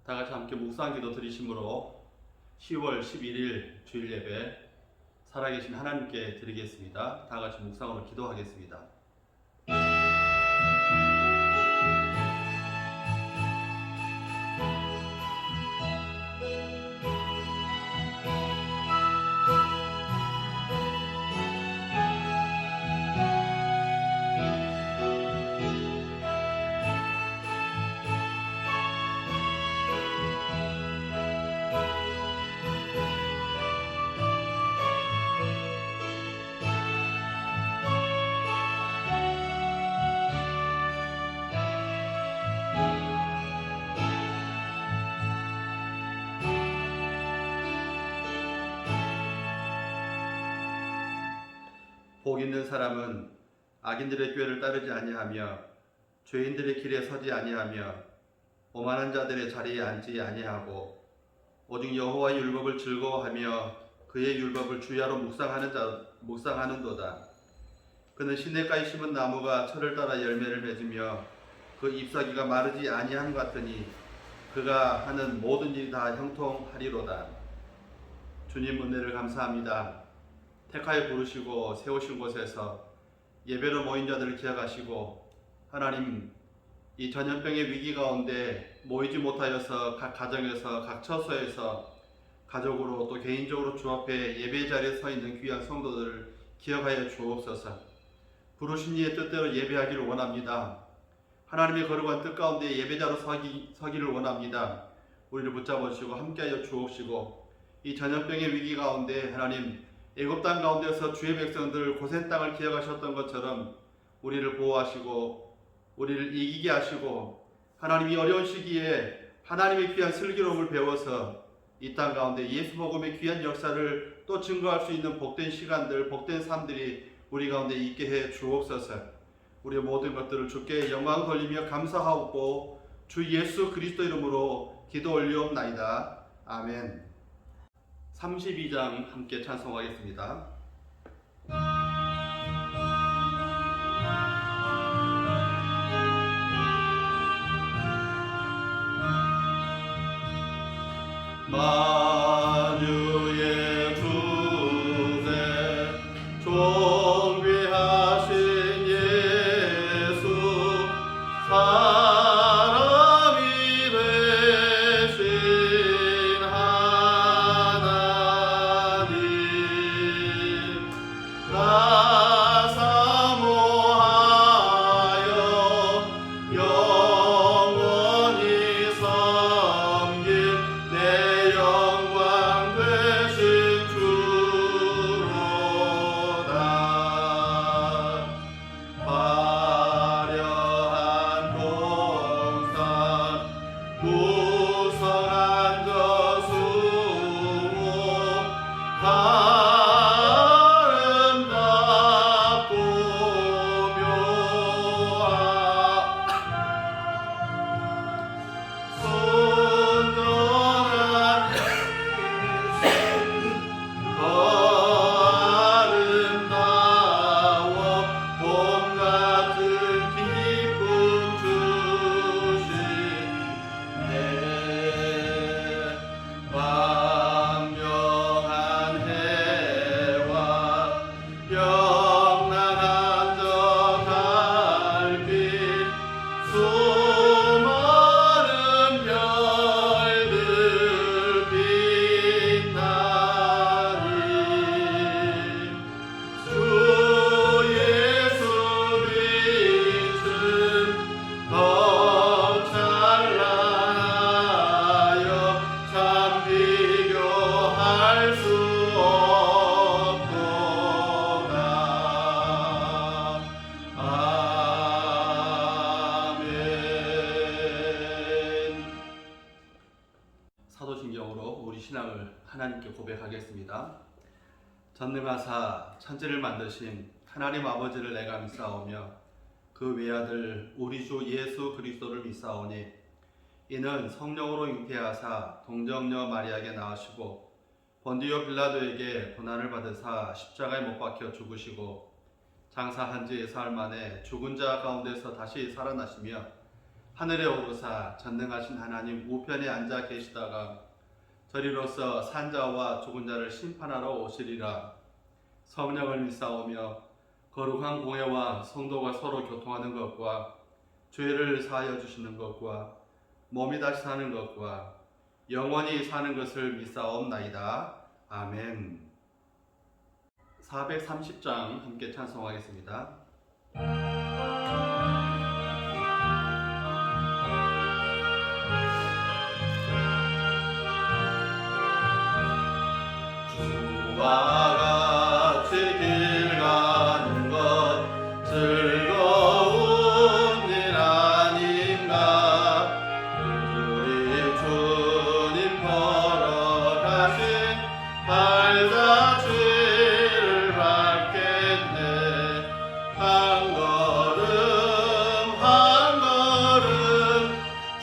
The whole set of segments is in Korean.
다 같이 함께 묵상 기도 드리심으로 10월 11일 주일 예배 살아계신 하나님께 드리겠습니다. 다 같이 묵상으로 기도하겠습니다. 복 있는 사람은 악인들의 꾀를 따르지 아니하며 죄인들의 길에 서지 아니하며 오만한 자들의 자리에 앉지 아니하고 오직 여호와의 율법을 즐거워하며 그의 율법을 주야로 묵상하는도다. 그는 시냇가에 심은 나무가 철을 따라 열매를 맺으며 그 잎사귀가 마르지 아니함 같으니 그가 하는 모든 일이 다 형통하리로다. 주님 은혜를 감사합니다. 택하여 부르시고 세우신 곳에서 예배로 모인 자들을 기억하시고 하나님, 이 전염병의 위기 가운데 모이지 못하여서 각 가정에서 각 처소에서 가족으로 또 개인적으로 주 앞에 예배 자리에 서 있는 귀한 성도들을 기억하여 주옵소서. 부르신 이의 뜻대로 예배하기를 원합니다. 하나님의 거룩한 뜻 가운데 예배자로 서기를 원합니다. 우리를 붙잡아 주시고 함께하여 주옵시고 이 전염병의 위기 가운데 하나님, 애굽 땅 가운데서 주의 백성들 고센 땅을 기억하셨던 것처럼 우리를 보호하시고 우리를 이기게 하시고 하나님이 어려운 시기에 하나님의 귀한 슬기로움을 배워서 이 땅 가운데 예수 복음의 귀한 역사를 또 증거할 수 있는 복된 시간들, 복된 삶들이 우리 가운데 있게 해 주옵소서. 우리의 모든 것들을 주께 영광 돌리며 감사하옵고 주 예수 그리스도 이름으로 기도 올리옵나이다. 아멘. 32장 함께 찬송하겠습니다. 만유의 주제 존귀하신 예수 사람이 되신 하나님 나 사모하여 영원히 섬길 내 영광 되신 주로다. 화려한 동산 무성한 저수모 아름답고 묘한 순전한 더 아름다워 봄 같은 기쁨 주시네. 광명한 해와 영랑한 저 달빛 수많은 별들 빛나니 주 예수 빛은 더욱 찬란하여 참 비교할 수 없도다. 아멘. 사도신경으로 우리 신앙을 하나님께 고백하겠습니다. 전능하사 천지를 만드신 하나님 아버지를 내가 믿사오며 그 외아들 우리 주 예수 그리스도를 믿사오니 이는 성령으로 잉태하사 동정녀 마리아에게 낳으시고 본디오 빌라도에게 고난을 받으사 십자가에 못 박혀 죽으시고 장사한 지 4일 만에 죽은 자 가운데서 다시 살아나시며 하늘에 오르사 전능하신 하나님 우편에 앉아 계시다가 저리로서 산자와 죽은 자를 심판하러 오시리라. 성령을 믿사오며 거룩한 공회와 성도가 서로 교통하는 것과 죄를 사하여 주시는 것과 몸이 다시 사는 것과 영원히 사는 것을 믿사옵나이다. 아멘. 430장 함께 찬송하겠습니다. 주와 같이 길 가는 것 즐거운 일 아닌가. 우리 주님 걸어가신 발자취를 밟겠네. 한 걸음 한 걸음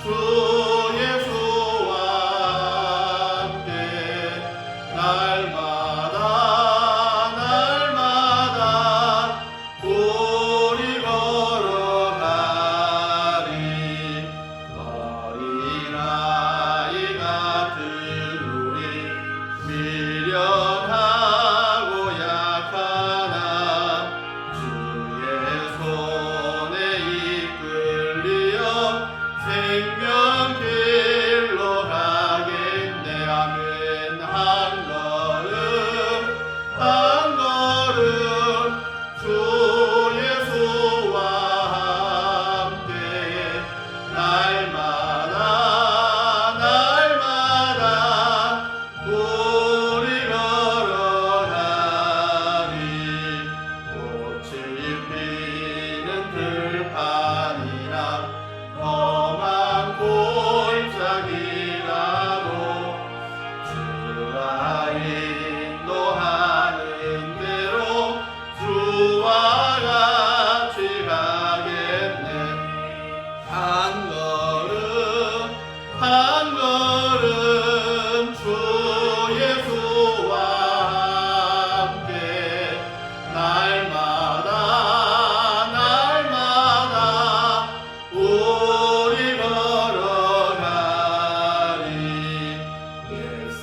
주 예수와 함께 날마다 우리 걸어가리. 어린아이 같은 우리 미련하고 약하나 주의 손에 이끌리어 생명길로 가겠네. 아멘. 한 걸음 한 걸음 주 예수와 함께 날마다 우리 걸어가리. 꽃이 피는 들판이나 험한 골짜기라도 주가 인도하는 대로 주와 같이 가겠네. 한 걸음 한 걸음 주 예수와 함께 날마다 우리 걸어가리. 옛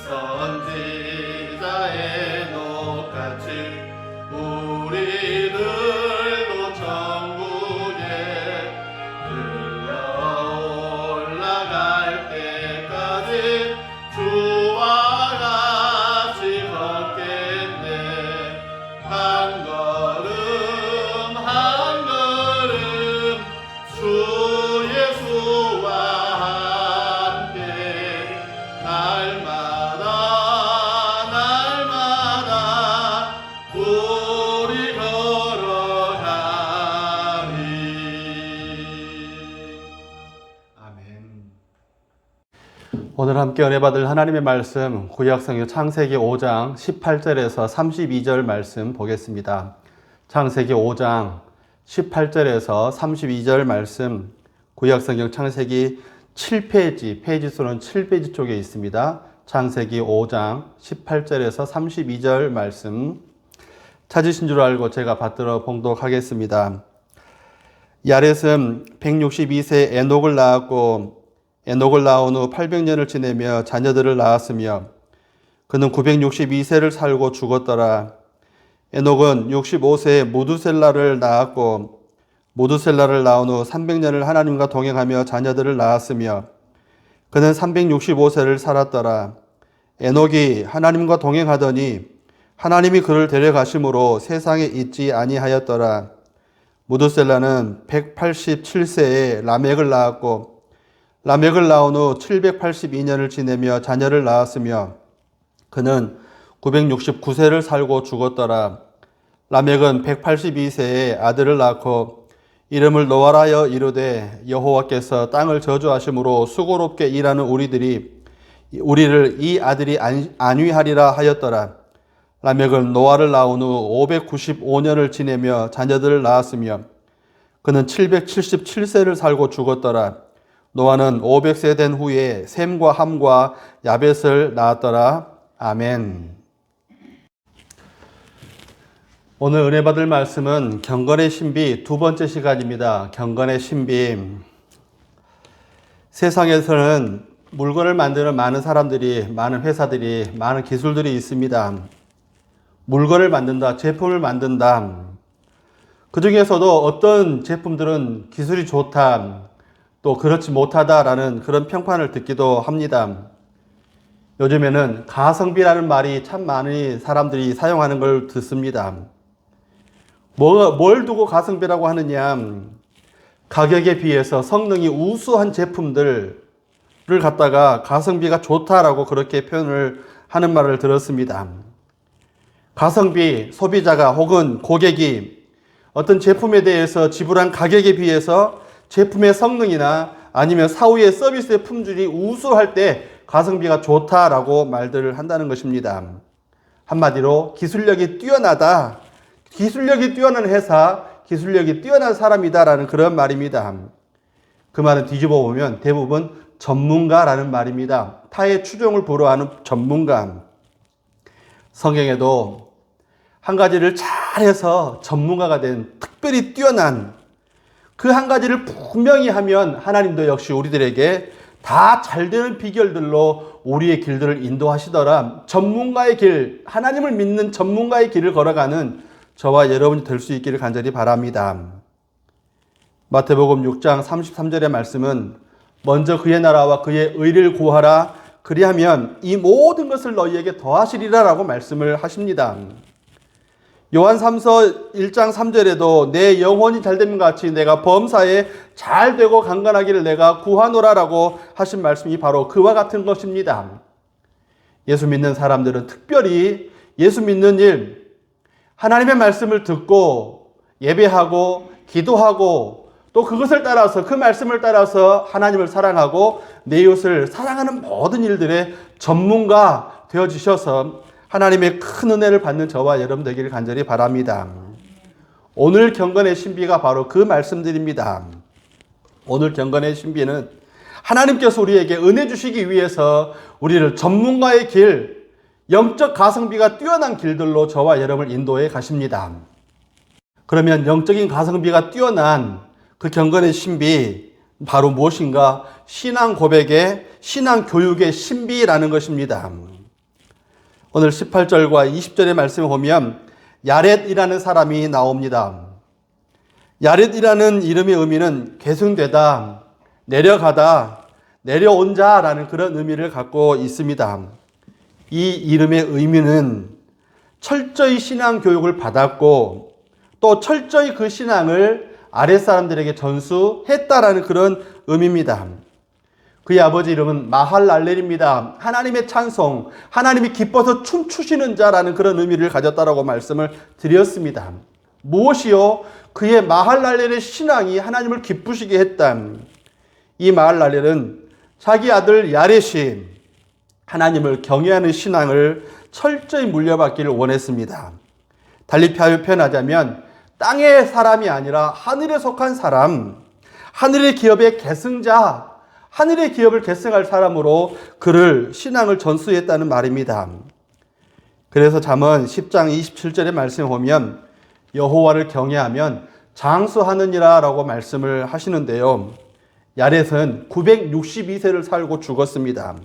선지자 에녹같이 우리들도 천국에 들려 올라갈 때까지 주와 같이 걷겠네. 한 걸음 한 걸음 주 예수와 함께 날마다 우리 걸어가리. 아멘. 오늘 함께 은혜 받을 하나님의 말씀 구약성경 창세기 5장 18절에서 32절 말씀 보겠습니다. 창세기 5장 18절에서 32절 말씀 구약성경 창세기 7페이지, 페이지 수는 7페이지 쪽에 있습니다. 창세기 5장 18절에서 32절 말씀 찾으신 줄 알고 제가 받들어 봉독하겠습니다. 야렛은 162세 에녹을 낳았고 에녹을 낳은 후 800년을 지내며 자녀들을 낳았으며 그는 962세를 살고 죽었더라. 에녹은 65세에 무두셀라를 낳았고 무두셀라를 낳은 후 300년을 하나님과 동행하며 자녀들을 낳았으며 그는 365세를 살았더라. 에녹이 하나님과 동행하더니 하나님이 그를 데려가심으로 세상에 있지 아니하였더라. 무두셀라는 187세에 라멕을 낳았고 라멕을 낳은 후 782년을 지내며 자녀를 낳았으며 그는 969세를 살고 죽었더라. 라멕은 182세에 아들을 낳고 이름을 노아라 하여 이르되 여호와께서 땅을 저주하심으로 수고롭게 일하는 우리를 이 아들이 안위하리라 하였더라. 라멕은 노아를 낳은 후 595년을 지내며 자녀들을 낳았으며 그는 777세를 살고 죽었더라. 노아는 500세 된 후에 셈과 함과 야벳을 낳았더라. 아멘. 오늘 은혜 받을 말씀은 경건의 신비 두 번째 시간입니다. 경건의 신비. 세상에서는 물건을 만드는 많은 사람들이, 많은 회사들이, 많은 기술들이 있습니다. 물건을 만든다, 제품을 만든다. 그 중에서도 어떤 제품들은 기술이 좋다, 또 그렇지 못하다라는 그런 평판을 듣기도 합니다. 요즘에는 가성비라는 말이 참 많이 사람들이 사용하는 걸 듣습니다. 뭘 두고 가성비라고 하느냐? 가격에 비해서 성능이 우수한 제품들을 갖다가 가성비가 좋다라고 그렇게 표현을 하는 말을 들었습니다. 가성비, 소비자가 혹은 고객이 어떤 제품에 대해서 지불한 가격에 비해서 제품의 성능이나 아니면 사후의 서비스의 품질이 우수할 때 가성비가 좋다라고 말들을 한다는 것입니다. 한마디로 기술력이 뛰어나다, 기술력이 뛰어난 회사, 기술력이 뛰어난 사람이다라는 그런 말입니다. 그 말은 뒤집어 보면 대부분 전문가라는 말입니다. 타의 추종을 불허하는 전문가. 성경에도 한 가지를 잘해서 전문가가 된 특별히 뛰어난 그 한 가지를 분명히 하면 하나님도 역시 우리들에게 다 잘되는 비결들로 우리의 길들을 인도하시더라. 전문가의 길, 하나님을 믿는 전문가의 길을 걸어가는 저와 여러분이 될 수 있기를 간절히 바랍니다. 마태복음 6장 33절의 말씀은 먼저 그의 나라와 그의 의를 구하라. 그리하면 이 모든 것을 너희에게 더하시리라 라고 말씀을 하십니다. 요한 3서 1장 3절에도 내 영혼이 잘됨과 같이 내가 범사에 잘되고 강건하기를 내가 구하노라 라고 하신 말씀이 바로 그와 같은 것입니다. 예수 믿는 사람들은 특별히 예수 믿는 일, 하나님의 말씀을 듣고 예배하고 기도하고 또 그것을 따라서 그 말씀을 따라서 하나님을 사랑하고 내 이웃을 사랑하는 모든 일들의 전문가 되어주셔서 하나님의 큰 은혜를 받는 저와 여러분 되기를 간절히 바랍니다. 오늘 경건의 신비가 바로 그 말씀들입니다. 오늘 경건의 신비는 하나님께서 우리에게 은혜 주시기 위해서 우리를 전문가의 길, 영적 가성비가 뛰어난 길들로 저와 여러분을 인도해 가십니다. 그러면 영적인 가성비가 뛰어난 그 경건의 신비 바로 무엇인가? 신앙 고백의, 신앙 교육의 신비라는 것입니다. 오늘 18절과 20절의 말씀을 보면 야렛이라는 사람이 나옵니다. 야렛이라는 이름의 의미는 계승되다, 내려가다, 내려온 자라는 그런 의미를 갖고 있습니다. 이 이름의 의미는 철저히 신앙 교육을 받았고 또 철저히 그 신앙을 아랫사람들에게 전수했다라는 그런 의미입니다. 그의 아버지 이름은 마할랄렐입니다. 하나님의 찬송, 하나님이 기뻐서 춤추시는 자라는 그런 의미를 가졌다라고 말씀을 드렸습니다. 무엇이요? 그의 마할랄렐의 신앙이 하나님을 기쁘시게 했다. 이 마할랄렐은 자기 아들 야렛이 하나님을 경외하는 신앙을 철저히 물려받기를 원했습니다. 달리 표현하자면 땅의 사람이 아니라 하늘에 속한 사람, 하늘의 기업의 계승자, 하늘의 기업을 계승할 사람으로 그를 신앙을 전수했다는 말입니다. 그래서 잠언 10장 27절의 말씀을 보면 여호와를 경외하면 장수하느니라 라고 말씀을 하시는데요. 야렛은 962세를 살고 죽었습니다.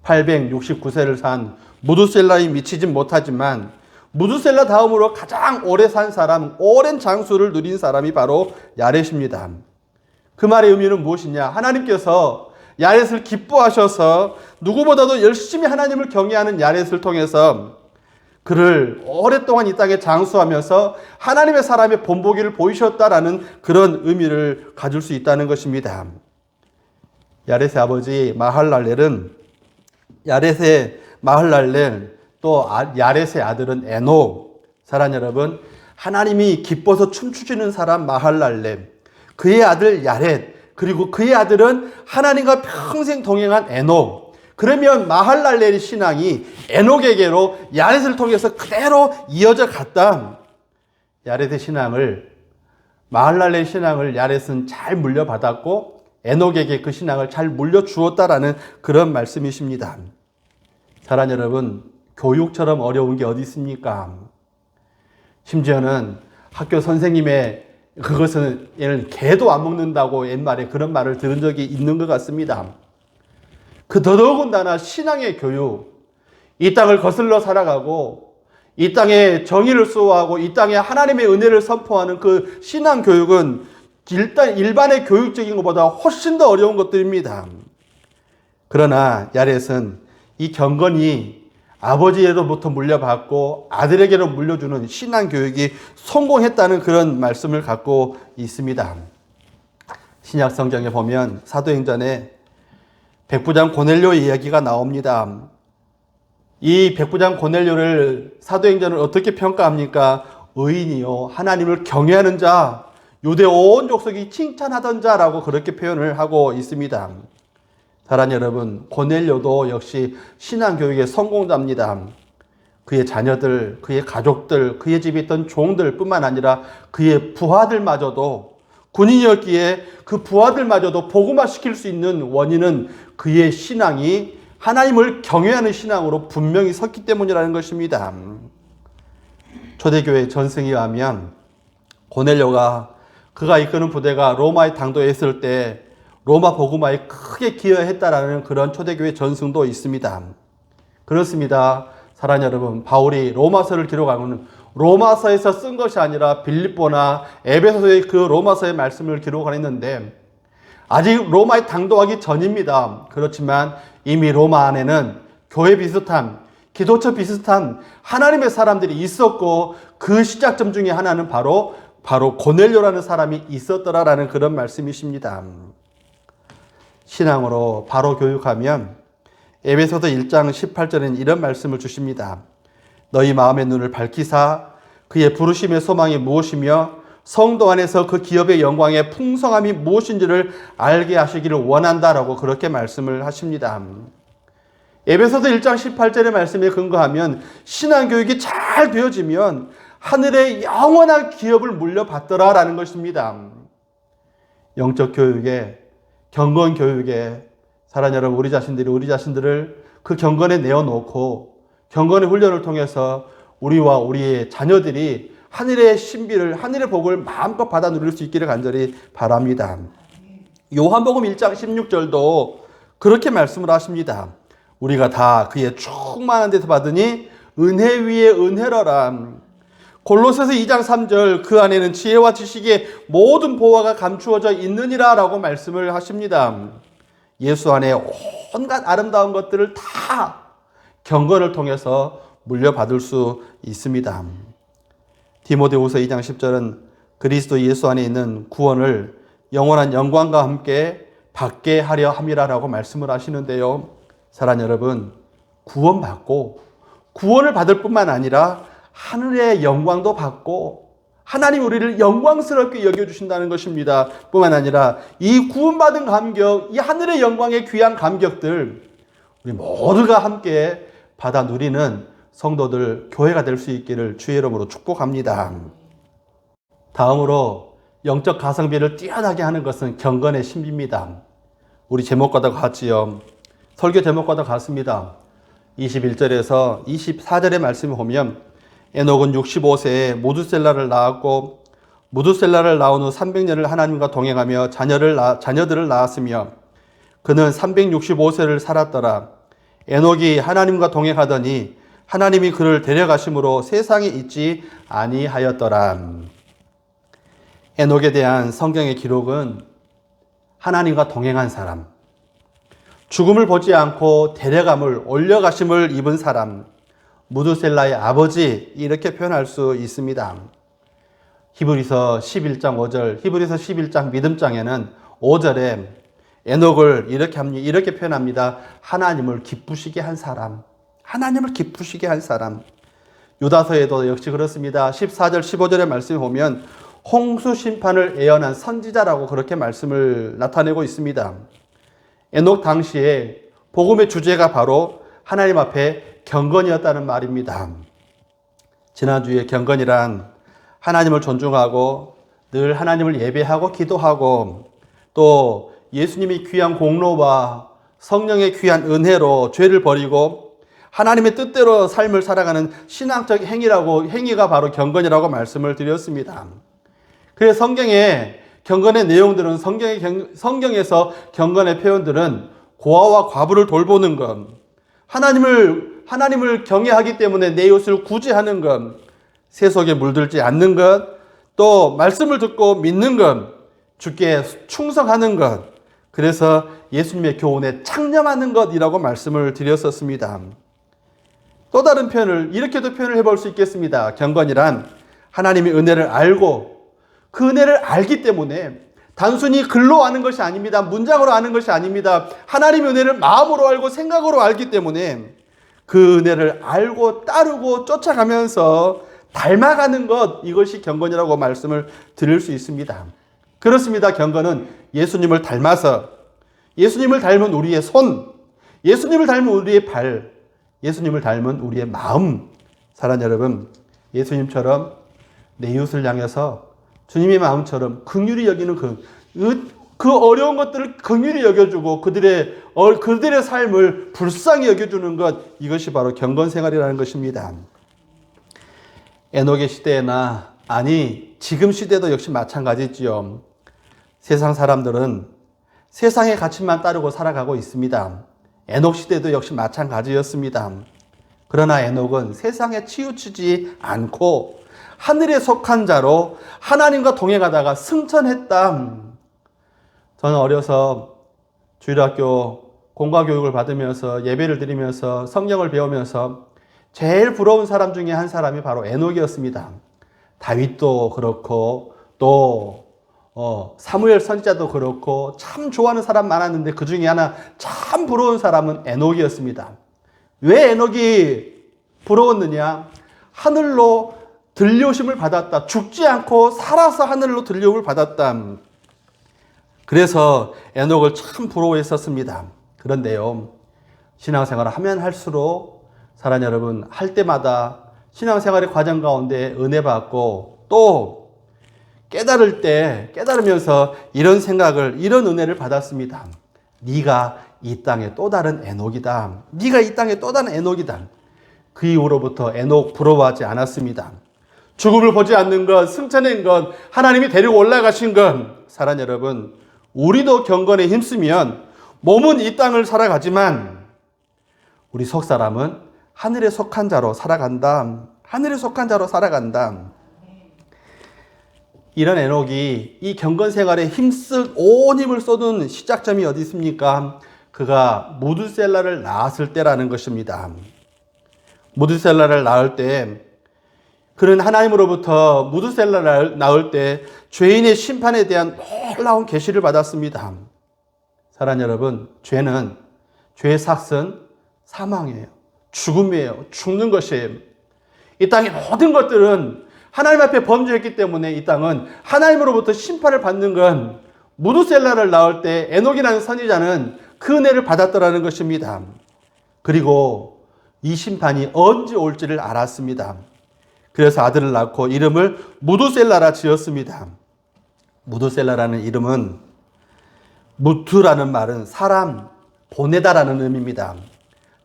869세를 산 무두셀라에 미치진 못하지만 무두셀라 다음으로 가장 오래 산 사람, 오랜 장수를 누린 사람이 바로 야렛입니다. 그 말의 의미는 무엇이냐? 하나님께서 야렛을 기뻐하셔서 누구보다도 열심히 하나님을 경외하는 야렛을 통해서 그를 오랫동안 이 땅에 장수하면서 하나님의 사람의 본보기를 보이셨다라는 그런 의미를 가질 수 있다는 것입니다. 야렛의 아버지 마할랄렐은 야렛의 마할랄렐 또 야렛의 아들은 에녹. 사랑 여러분, 하나님이 기뻐서 춤추시는 사람 마할랄렐, 그의 아들 야렛, 그리고 그의 아들은 하나님과 평생 동행한 에녹. 그러면 마할랄렐의 신앙이 에녹에게로 야렛을 통해서 그대로 이어져 갔다. 야렛의 신앙을, 마할랄렐의 신앙을 야렛은 잘 물려받았고 에녹에게 그 신앙을 잘 물려주었다라는 그런 말씀이십니다. 사랑 여러분, 교육처럼 어려운 게 어디 있습니까? 심지어는 학교 선생님의 그것은 얘는 개도 안 먹는다고 옛말에 그런 말을 들은 적이 있는 것 같습니다. 그 더더군다나 신앙의 교육, 이 땅을 거슬러 살아가고 이 땅에 정의를 수호하고 이 땅에 하나님의 은혜를 선포하는 그 신앙 교육은 일단 일반의 교육적인 것보다 훨씬 더 어려운 것들입니다. 그러나 야렛은 이 경건이 아버지로부터 물려받고 아들에게로 물려주는 신앙 교육이 성공했다는 그런 말씀을 갖고 있습니다. 신약 성경에 보면 사도행전에 백부장 고넬료 이야기가 나옵니다. 이 백부장 고넬료를 사도행전을 어떻게 평가합니까? 의인이요 하나님을 경외하는 자, 유대 온 족속이 칭찬하던 자라고 그렇게 표현을 하고 있습니다. 사랑하는 여러분, 고넬료도 역시 신앙교육의 성공자입니다. 그의 자녀들, 그의 가족들, 그의 집에 있던 종들 뿐만 아니라 그의 부하들마저도 군인이었기에 그 부하들마저도 복음화시킬 수 있는 원인은 그의 신앙이 하나님을 경외하는 신앙으로 분명히 섰기 때문이라는 것입니다. 초대교회 전승에 의하면 고넬료가 그가 이끄는 부대가 로마에 당도에 있을 때 로마 복음화에 크게 기여했다라는 그런 초대교회 전승도 있습니다. 그렇습니다. 사랑하는 여러분, 바울이 로마서를 기록하고는 로마서에서 쓴 것이 아니라 빌립보나 에베소서의 그 로마서의 말씀을 기록했는데 아직 로마에 당도하기 전입니다. 그렇지만 이미 로마 안에는 교회 비슷한, 기도처 비슷한 하나님의 사람들이 있었고 그 시작점 중에 하나는 바로 고넬료라는 사람이 있었더라라는 그런 말씀이십니다. 신앙으로 바로 교육하면 에베소서 1장 18절에는 이런 말씀을 주십니다. 너희 마음의 눈을 밝히사 그의 부르심의 소망이 무엇이며 성도 안에서 그 기업의 영광의 풍성함이 무엇인지를 알게 하시기를 원한다라고 그렇게 말씀을 하십니다. 에베소서 1장 18절의 말씀에 근거하면 신앙교육이 잘 되어지면 하늘의 영원한 기업을 물려받더라라는 것입니다. 영적 교육에, 경건 교육에 사랑하는 여러분, 우리 자신들을 그 경건에 내어놓고 경건의 훈련을 통해서 우리와 우리의 자녀들이 하늘의 신비를, 하늘의 복을 마음껏 받아 누릴 수 있기를 간절히 바랍니다. 요한복음 1장 16절도 그렇게 말씀을 하십니다. 우리가 다 그의 충만한 데서 받으니 은혜 위에 은혜로라. 골로새서 2장 3절 그 안에는 지혜와 지식의 모든 보화가 감추어져 있느니라 라고 말씀을 하십니다. 예수 안에 온갖 아름다운 것들을 다 경건을 통해서 물려받을 수 있습니다. 디모데후서 2장 10절은 그리스도 예수 안에 있는 구원을 영원한 영광과 함께 받게 하려 함이라라고 말씀을 하시는데요. 사랑하는 여러분, 구원받고 구원을 받을 뿐만 아니라 하늘의 영광도 받고 하나님 우리를 영광스럽게 여겨주신다는 것입니다. 뿐만 아니라 이 구원받은 감격, 이 하늘의 영광의 귀한 감격들 우리 모두가 함께 받아 누리는 성도들, 교회가 될 수 있기를 주의 이름으로 축복합니다. 다음으로 영적 가성비를 뛰어나게 하는 것은 경건의 신비입니다. 우리 제목과도 같지요. 설교 제목과도 같습니다. 21절에서 24절의 말씀을 보면 에녹은 65세에 무두셀라를 낳았고 무두셀라를 낳은 후 300년을 하나님과 동행하며 자녀들을 낳았으며 그는 365세를 살았더라. 에녹이 하나님과 동행하더니 하나님이 그를 데려가심으로 세상에 있지 아니하였더라. 에녹에 대한 성경의 기록은 하나님과 동행한 사람, 죽음을 보지 않고 데려감을 올려가심을 입은 사람, 무두셀라의 아버지 이렇게 표현할 수 있습니다. 히브리서 11장 5절, 히브리서 11장 믿음장에는 5절에 에녹을 이렇게 표현합니다. 하나님을 기쁘시게 한 사람, 하나님을 기쁘시게 한 사람. 유다서에도 역시 그렇습니다. 14절 15절의 말씀을 보면 홍수 심판을 예언한 선지자라고 그렇게 말씀을 나타내고 있습니다. 에녹 당시에 복음의 주제가 바로 하나님 앞에 경건이었다는 말입니다. 지난주에 경건이란 하나님을 존중하고 늘 하나님을 예배하고 기도하고 또 예수님이 귀한 공로와 성령의 귀한 은혜로 죄를 버리고 하나님의 뜻대로 삶을 살아가는 신앙적 행위가 바로 경건이라고 말씀을 드렸습니다. 그래서 성경의 경건의 내용들은 성경에서 경건의 표현들은 고아와 과부를 돌보는 것, 하나님을 경외하기 때문에 내 이웃을 구제하는 것, 세속에 물들지 않는 것, 또 말씀을 듣고 믿는 것, 주께 충성하는 것, 그래서 예수님의 교훈에 창념하는 것이라고 말씀을 드렸었습니다. 또 다른 표현을 이렇게도 표현을 해볼 수 있겠습니다. 경건이란 하나님의 은혜를 알고 그 은혜를 알기 때문에 단순히 글로 아는 것이 아닙니다. 문장으로 아는 것이 아닙니다. 하나님의 은혜를 마음으로 알고 생각으로 알기 때문에 그 은혜를 알고 따르고 쫓아가면서 닮아가는 것, 이것이 경건이라고 말씀을 드릴 수 있습니다. 그렇습니다. 경건은 예수님을 닮아서 예수님을 닮은 우리의 손, 예수님을 닮은 우리의 발, 예수님을 닮은 우리의 마음. 사랑하는 여러분, 예수님처럼 내 이웃을 향해서 주님의 마음처럼 긍휼히 여기는 그 어려운 것들을 긍휼히 여겨주고 그들의 삶을 불쌍히 여겨주는 것, 이것이 바로 경건 생활이라는 것입니다. 에녹의 시대나 지금 시대도 역시 마찬가지지요. 세상 사람들은 세상의 가치만 따르고 살아가고 있습니다. 에녹 시대도 역시 마찬가지였습니다. 그러나 에녹은 세상에 치우치지 않고 하늘에 속한 자로 하나님과 동행하다가 승천했다. 저는 어려서 주일학교 공과교육을 받으면서 예배를 드리면서 성경을 배우면서 제일 부러운 사람 중에 한 사람이 바로 에녹이었습니다. 다윗도 그렇고 또 사무엘 선지자도 그렇고 참 좋아하는 사람 많았는데 그 중에 하나 참 부러운 사람은 에녹이었습니다. 왜 에녹이 부러웠느냐? 하늘로 들려오심을 받았다. 죽지 않고 살아서 하늘로 들려옴을 받았다. 그래서 에녹을 참 부러워했었습니다. 그런데요, 신앙생활을 하면 할수록 사랑하는 여러분, 할 때마다 신앙생활의 과정 가운데 은혜 받고 또 깨달으면서 이런 생각을, 이런 은혜를 받았습니다. 네가 이 땅의 또 다른 에녹이다. 네가 이 땅의 또 다른 에녹이다. 그 이후로부터 에녹 부러워하지 않았습니다. 죽음을 보지 않는 것, 승천한 것, 하나님이 데리고 올라가신 것. 사랑하는 여러분, 우리도 경건에 힘쓰면 몸은 이 땅을 살아가지만 우리 속 사람은 하늘에 속한 자로 살아간다. 하늘에 속한 자로 살아간다. 이런 에녹이 이 경건 생활에 온 힘을 쏟은 시작점이 어디 있습니까? 그가 무드셀라를 낳았을 때라는 것입니다. 무드셀라를 낳을 때, 그는 하나님으로부터 무드셀라를 낳을 때 죄인의 심판에 대한 놀라운 계시를 받았습니다. 사랑하는 여러분, 죄의 삭은 사망이에요. 죽음이에요. 죽는 것이에요. 이 땅의 모든 것들은 하나님 앞에 범죄했기 때문에 이 땅은 하나님으로부터 심판을 받는 건, 무드셀라를 낳을 때 에녹이라는 선지자는 그 은혜를 받았더라는 것입니다. 그리고 이 심판이 언제 올지를 알았습니다. 그래서 아들을 낳고 이름을 무드셀라라 지었습니다. 무드셀라라는 이름은, 무트라는 말은 사람, 보내다라는 의미입니다.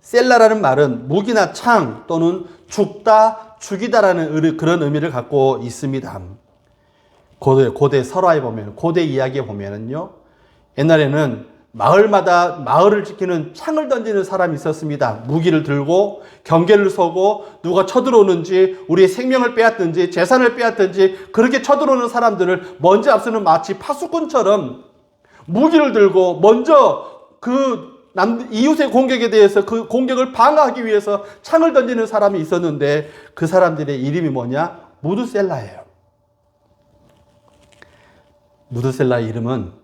셀라라는 말은 무기나 창 또는 죽다, 죽이다라는 그런 의미를 갖고 있습니다. 고대 설화에 보면, 고대 이야기에 보면은요, 옛날에는 마을마다 마을을 지키는 창을 던지는 사람이 있었습니다. 무기를 들고 경계를 서고 누가 쳐들어오는지, 우리의 생명을 빼앗든지 재산을 빼앗든지 그렇게 쳐들어오는 사람들을 먼저 앞서는, 마치 파수꾼처럼 무기를 들고 먼저 이웃의 공격에 대해서 그 공격을 방어하기 위해서 창을 던지는 사람이 있었는데, 그 사람들의 이름이 뭐냐? 무드셀라예요. 무드셀라의 이름은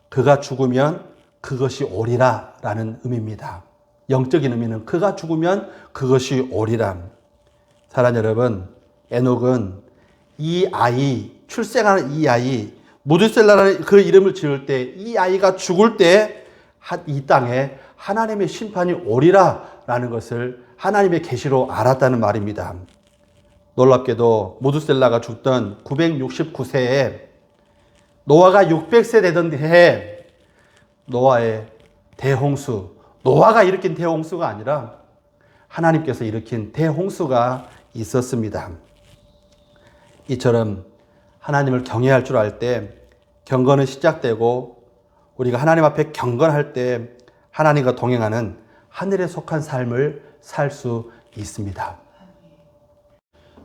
그가 죽으면 그것이 오리라 라는 의미입니다. 영적인 의미는 그가 죽으면 그것이 오리라. 사랑하는 여러분, 에녹은 출생하는 이 아이, 무드셀라라는 그 이름을 지을 때, 이 아이가 죽을 때 이 땅에 하나님의 심판이 오리라 라는 것을 하나님의 계시로 알았다는 말입니다. 놀랍게도 무드셀라가 죽던 969세에 노아가 600세 되던 해에 노아의 대홍수, 노아가 일으킨 대홍수가 아니라 하나님께서 일으킨 대홍수가 있었습니다. 이처럼 하나님을 경외할 줄 알 때 경건은 시작되고, 우리가 하나님 앞에 경건할 때 하나님과 동행하는 하늘에 속한 삶을 살 수 있습니다.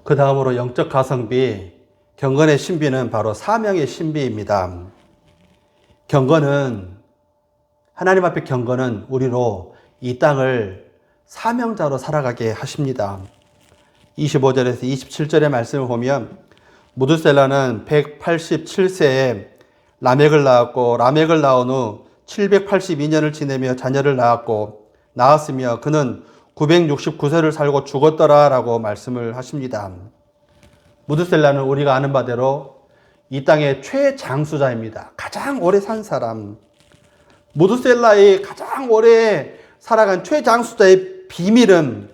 그 다음으로 영적 가성비, 경건의 신비는 바로 사명의 신비입니다. 경건은, 하나님 앞에 경건은 우리로 이 땅을 사명자로 살아가게 하십니다. 25절에서 27절의 말씀을 보면, 무드셀라는 187세에 라멕을 낳았고, 라멕을 낳은 후 782년을 지내며 자녀를 낳았으며 그는 969세를 살고 죽었더라 라고 말씀을 하십니다. 무드셀라는 우리가 아는 바대로 이 땅의 최장수자입니다. 가장 오래 산 사람. 무드셀라의 가장 오래 살아간 최장수자의 비밀은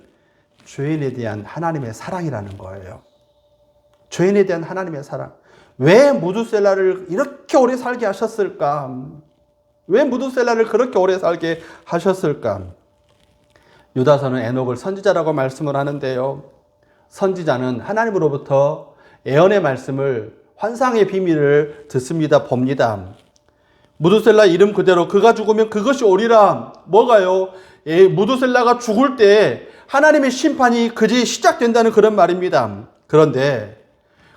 죄인에 대한 하나님의 사랑이라는 거예요. 죄인에 대한 하나님의 사랑. 왜 무드셀라를 이렇게 오래 살게 하셨을까? 왜 무드셀라를 그렇게 오래 살게 하셨을까? 유다서는 에녹을 선지자라고 말씀을 하는데요. 선지자는 하나님으로부터 예언의 말씀을, 환상의 비밀을 듣습니다. 봅니다. 무드셀라 이름 그대로 그가 죽으면 그것이 오리라. 뭐가요? 무드셀라가 죽을 때 하나님의 심판이 그제 시작된다는 그런 말입니다. 그런데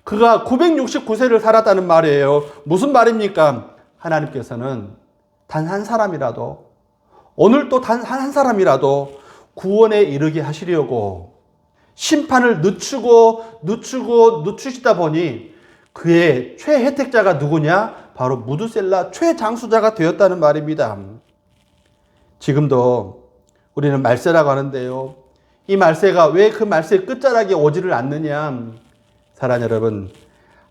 그가 969세를 살았다는 말이에요. 무슨 말입니까? 하나님께서는 단 한 사람이라도, 오늘 또 단 한 사람이라도 구원에 이르게 하시려고 심판을 늦추시다 보니 그의 최혜택자가 누구냐? 바로 무드셀라 최장수자가 되었다는 말입니다. 지금도 우리는 말세라고 하는데요. 이 말세가 왜 그 말세의 끝자락에 오지를 않느냐? 사랑 여러분,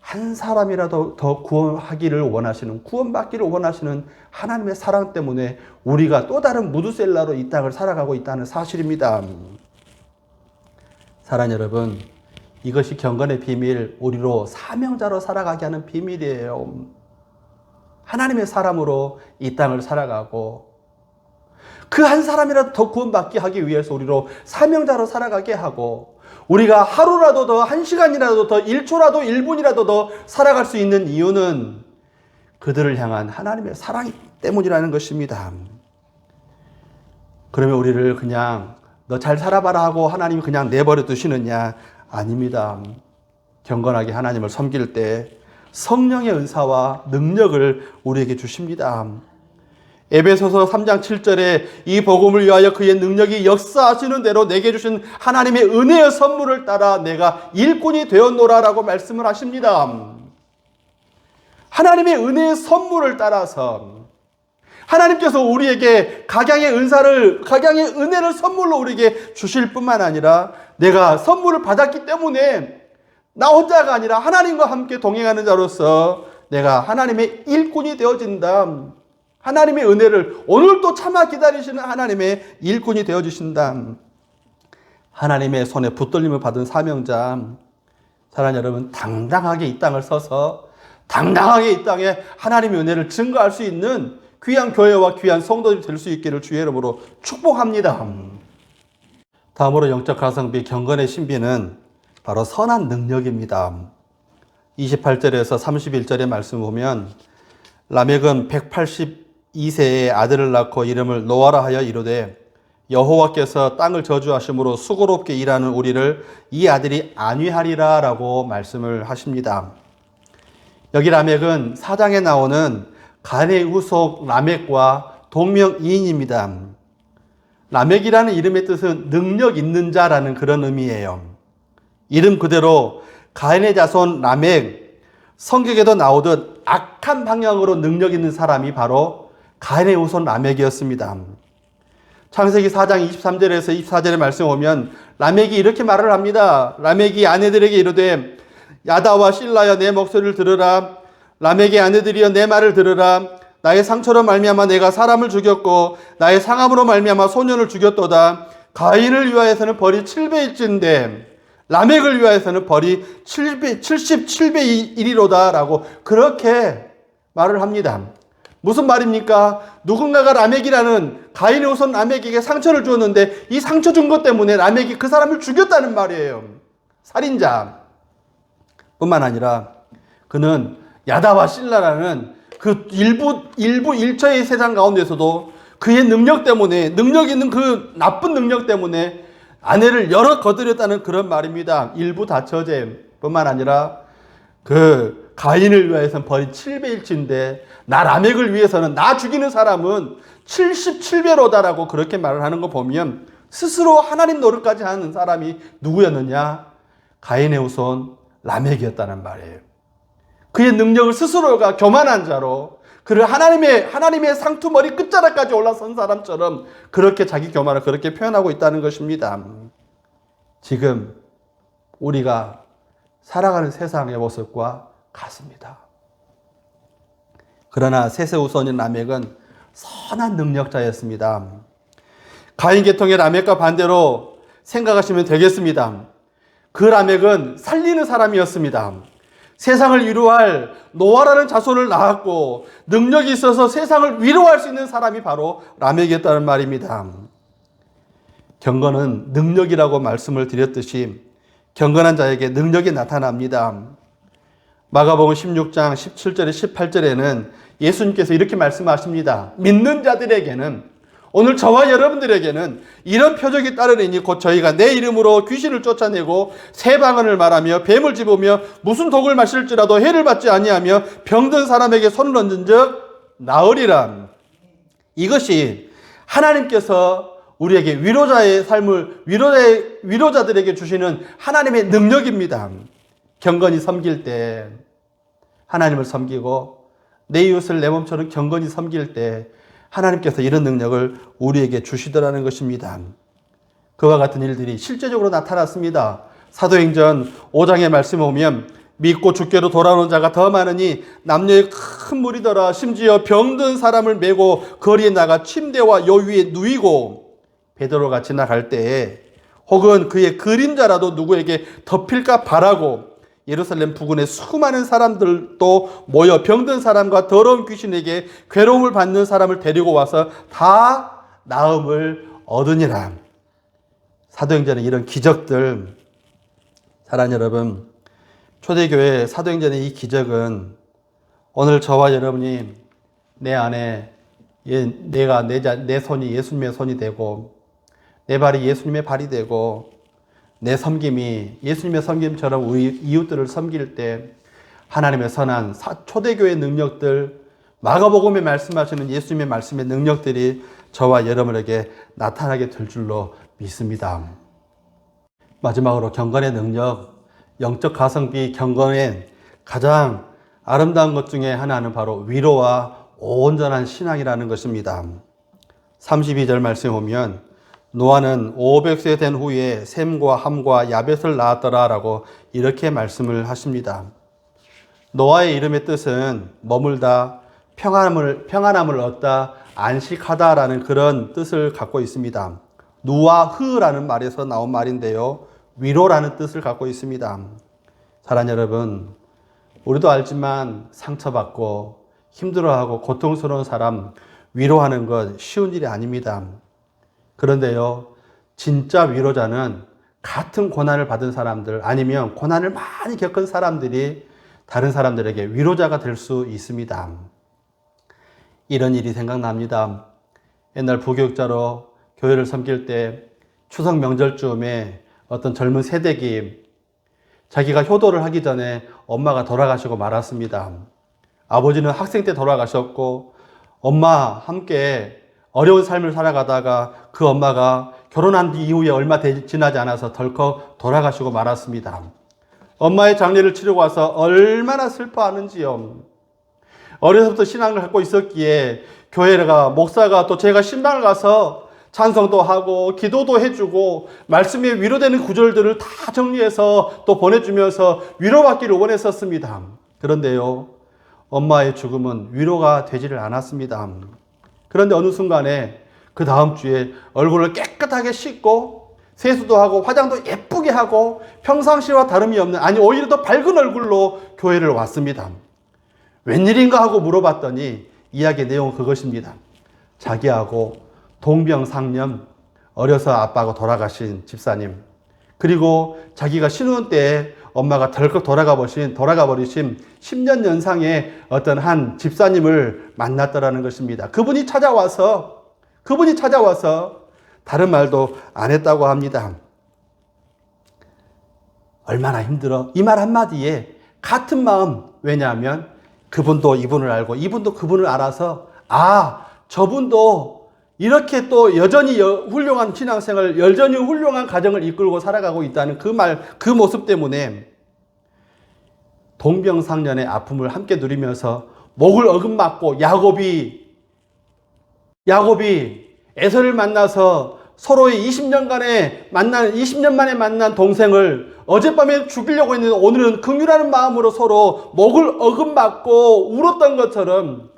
한 사람이라도 더 구원받기를 원하시는 하나님의 사랑 때문에 우리가 또 다른 무드셀라로 이 땅을 살아가고 있다는 사실입니다. 사랑 여러분, 이것이 경건의 비밀, 우리로 사명자로 살아가게 하는 비밀이에요. 하나님의 사람으로 이 땅을 살아가고 그 한 사람이라도 더 구원받게 하기 위해서 우리로 사명자로 살아가게 하고, 우리가 하루라도 더, 한 시간이라도 더, 1초라도 1분이라도 더 살아갈 수 있는 이유는 그들을 향한 하나님의 사랑 때문이라는 것입니다. 그러면 우리를 그냥 너 잘 살아봐라 하고 하나님이 그냥 내버려 두시느냐? 아닙니다. 경건하게 하나님을 섬길 때 성령의 은사와 능력을 우리에게 주십니다. 에베소서 3장 7절에 이 복음을 위하여 그의 능력이 역사하시는 대로 내게 주신 하나님의 은혜의 선물을 따라 내가 일꾼이 되었노라라고 말씀을 하십니다. 하나님의 은혜의 선물을 따라서 하나님께서 우리에게 각양의 은혜를 선물로 우리에게 주실 뿐만 아니라 내가 선물을 받았기 때문에 나 혼자가 아니라 하나님과 함께 동행하는 자로서 내가 하나님의 일꾼이 되어진다. 하나님의 은혜를 오늘도 참아 기다리시는 하나님의 일꾼이 되어주신다. 하나님의 손에 붙들림을 받은 사명자, 사랑하는 여러분, 당당하게 이 땅을 서서 당당하게 이 땅에 하나님의 은혜를 증거할 수 있는 귀한 교회와 귀한 성도들이 될 수 있기를 주의 이름으로 축복합니다. 다음으로 영적 가성비, 경건의 신비는 바로 선한 능력입니다. 28절에서 31절의 말씀 보면, 라멕은 182세에 아들을 낳고 이름을 노아라 하여 이르되 여호와께서 땅을 저주하심으로 수고롭게 일하는 우리를 이 아들이 안위하리라 라고 말씀을 하십니다. 여기 라멕은 사장에 나오는 간의 후속 라멕과 동명이인입니다. 라멕이라는 이름의 뜻은 능력 있는 자라는 그런 의미예요. 이름 그대로 가인의 자손 라멕, 성경에도 나오듯 악한 방향으로 능력 있는 사람이 바로 가인의 후손 라멕이었습니다. 창세기 4장 23절에서 24절의 말씀을 보면 라멕이 이렇게 말을 합니다. 라멕이 아내들에게 이르되 야다와 실라여 내 목소리를 들으라. 라멕의 아내들이여 내 말을 들으라. 나의 상처로 말미암아 내가 사람을 죽였고 나의 상함으로 말미암아 소년을 죽였도다. 가인을 위하여서는 벌이 7배일진데 라멕을 위하여서는 벌이 77배 1이로다 라고 그렇게 말을 합니다. 무슨 말입니까? 누군가가 라멕이라는 가인의 후손 라멕에게 상처를 주었는데 이 상처 준 것 때문에 라멕이 그 사람을 죽였다는 말이에요. 살인자 뿐만 아니라 그는 야다와 실라라는 그 일부 일처의 세상 가운데서도 그의 능력 때문에, 능력 있는 그 나쁜 능력 때문에 아내를 여러 거드렸다는 그런 말입니다. 일부 다처제뿐만 아니라 그 가인을 위해서는 벌이 7배일치인데 나 라멕을 위해서는 나 죽이는 사람은 77배로다라고 그렇게 말을 하는 거 보면 스스로 하나님 노릇까지 하는 사람이 누구였느냐? 가인의 후손 라멕이었다는 말이에요. 그의 능력을 스스로가 교만한 자로, 그를 하나님의 상투머리 끝자락까지 올라선 사람처럼 그렇게 자기 교만을 그렇게 표현하고 있다는 것입니다. 지금 우리가 살아가는 세상의 모습과 같습니다. 그러나 셋의 후손인 라멕은 선한 능력자였습니다. 가인 계통의 라멕과 반대로 생각하시면 되겠습니다. 그 라멕은 살리는 사람이었습니다. 세상을 위로할 노아라는 자손을 낳았고 능력이 있어서 세상을 위로할 수 있는 사람이 바로 라멕이었다는 말입니다. 경건은 능력이라고 말씀을 드렸듯이 경건한 자에게 능력이 나타납니다. 마가복음 16장 17절에 18절에는 예수님께서 이렇게 말씀하십니다. 믿는 자들에게는, 오늘 저와 여러분들에게는 이런 표적이 따르리니 곧 저희가 내 이름으로 귀신을 쫓아내고 새 방언을 말하며 뱀을 집으며 무슨 독을 마실지라도 해를 받지 아니하며 병든 사람에게 손을 얹은 적 나으리라. 이것이 하나님께서 우리에게 위로자의 삶을 위로자들에게 주시는 하나님의 능력입니다. 경건히 섬길 때, 하나님을 섬기고 내 이웃을 내 몸처럼 경건히 섬길 때 하나님께서 이런 능력을 우리에게 주시더라는 것입니다. 그와 같은 일들이 실제적으로 나타났습니다. 사도행전 5장의 말씀에 보면 믿고 주께로 돌아오는 자가 더 많으니 남녀의 큰 무리더라. 심지어 병든 사람을 메고 거리에 나가 침대와 요 위에 누이고 베드로가 지나갈 때에 혹은 그의 그림자라도 누구에게 덮일까 바라고 예루살렘 부근에 수많은 사람들도 모여 병든 사람과 더러운 귀신에게 괴로움을 받는 사람을 데리고 와서 다 나음을 얻으니라. 사도행전의 이런 기적들, 사랑하는 여러분, 초대교회 사도행전의 이 기적은 오늘 저와 여러분이 내 안에 내 손이 예수님의 손이 되고 내 발이 예수님의 발이 되고 내 섬김이 예수님의 섬김처럼 우리 이웃들을 섬길 때 하나님의 선한 초대교회의 능력들, 마가복음에 말씀하시는 예수님의 말씀의 능력들이 저와 여러분에게 나타나게 될 줄로 믿습니다. 마지막으로 경건의 능력, 영적 가성비 경건의 가장 아름다운 것 중에 하나는 바로 위로와 온전한 신앙이라는 것입니다. 32절 말씀에 보면 노아는 500세 된 후에 셈과 함과 야벳을 낳았더라 라고 이렇게 말씀을 하십니다. 노아의 이름의 뜻은 머물다, 평안함을 얻다, 안식하다 라는 그런 뜻을 갖고 있습니다. 누아흐라는 말에서 나온 말인데요. 위로라는 뜻을 갖고 있습니다. 사랑하는 여러분, 우리도 알지만 상처받고 힘들어하고 고통스러운 사람 위로하는 것 쉬운 일이 아닙니다. 그런데요, 진짜 위로자는 같은 고난을 받은 사람들 아니면 고난을 많이 겪은 사람들이 다른 사람들에게 위로자가 될 수 있습니다. 이런 일이 생각납니다. 옛날 부교육자로 교회를 섬길 때 추석 명절쯤에 어떤 젊은 세대기 자기가 효도를 하기 전에 엄마가 돌아가시고 말았습니다. 아버지는 학생 때 돌아가셨고 엄마 함께 어려운 삶을 살아가다가 그 엄마가 결혼한 이후에 얼마 지나지 않아서 덜컥 돌아가시고 말았습니다. 엄마의 장례를 치르고 와서 얼마나 슬퍼하는지요. 어려서부터 신앙을 갖고 있었기에 교회가 목사가 또 제가 신방을 가서 찬송도 하고 기도도 해주고 말씀에 위로되는 구절들을 다 정리해서 또 보내주면서 위로받기를 원했었습니다. 그런데요, 엄마의 죽음은 위로가 되지를 않았습니다. 그런데 어느 순간에 그 다음 주에 얼굴을 깨끗하게 씻고 세수도 하고 화장도 예쁘게 하고 평상시와 다름이 없는, 아니 오히려 더 밝은 얼굴로 교회를 왔습니다. 웬일인가 하고 물어봤더니 이야기의 내용은 그것입니다. 자기하고 동병상련, 어려서 아빠가 돌아가신 집사님, 그리고 자기가 신혼 때 엄마가 덜컥 돌아가 버리신 10년 연상의 어떤 한 집사님을 만났더라는 것입니다. 그분이 찾아와서 다른 말도 안 했다고 합니다. 얼마나 힘들어. 이 말 한마디에 같은 마음. 왜냐하면 그분도 이분을 알고 이분도 그분을 알아서 저분도 이렇게 또 여전히 훌륭한 신앙생활, 여전히 훌륭한 가정을 이끌고 살아가고 있다는 그 모습 때문에 동병상련의 아픔을 함께 누리면서 목을 어긋맞고 야곱이 에서를 만나서 서로의 20년 만에 만난 동생을 어젯밤에 죽이려고 했는데 오늘은 긍휼하는 마음으로 서로 목을 어긋맞고 울었던 것처럼